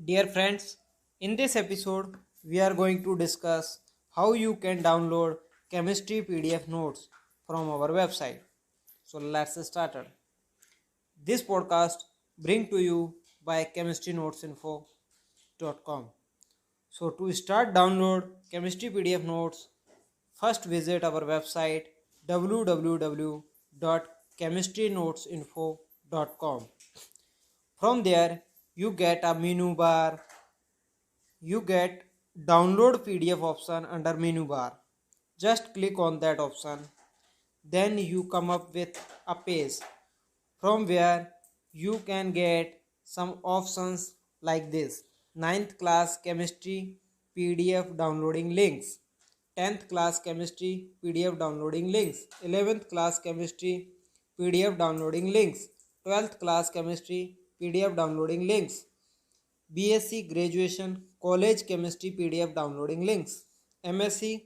Dear friends, in this episode, we are going to discuss how you can download chemistry PDF notes from our website. So let's start it. This podcast bring to you by chemistrynotesinfo.com. So to start download chemistry PDF notes, first visit our website www.chemistrynotesinfo.com. From there, you get a menu bar. You get download PDF option under menu bar. Just click on that option. Then you come up with a page from where you can get some options like this: ninth class chemistry PDF downloading links, 10th class chemistry PDF downloading links, 11th class chemistry PDF downloading links, 12th class chemistry PDF downloading links, BSc graduation college chemistry PDF downloading links, MSc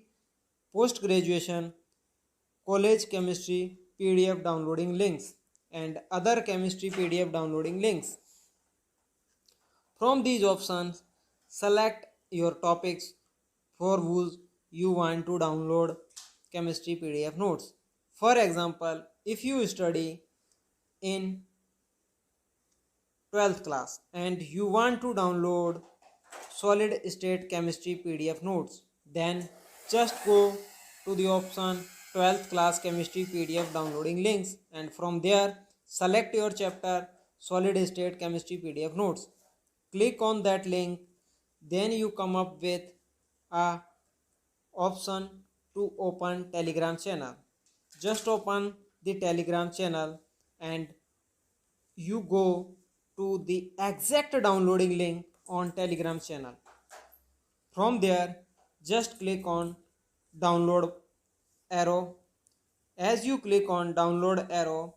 post graduation college chemistry PDF downloading links, and other chemistry PDF downloading links. From these options, select your topics for which you want to download chemistry PDF notes. For example, if you study in 12th class and you want to download solid state chemistry PDF notes, then just go to the option 12th class chemistry PDF downloading links, and from there select your chapter solid state chemistry PDF notes. Click on that link, then you come up with a option to open Telegram channel. Just open the Telegram channel and you go to the exact downloading link on Telegram channel. From there, just click on download arrow. As you click on download arrow,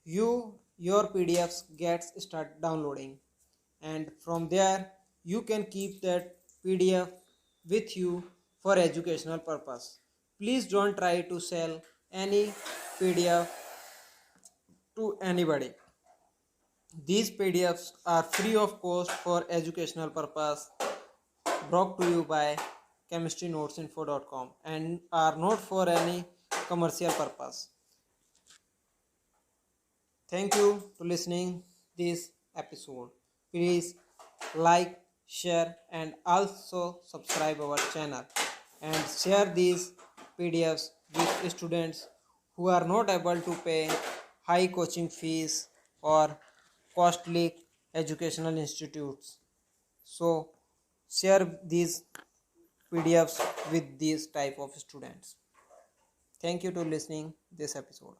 your PDFs gets start downloading, and from there you can keep that PDF with you for educational purpose. Please don't try to sell any PDF to anybody. These PDFs are free of cost for educational purpose, brought to you by chemistrynotesinfo.com, and are not for any commercial purpose. Thank you to listening this episode. Please like, share, and also subscribe our channel and share these PDFs with students who are not able to pay high coaching fees or costly educational institutes. So share these PDFs with these type of students. Thank you to listening this episode.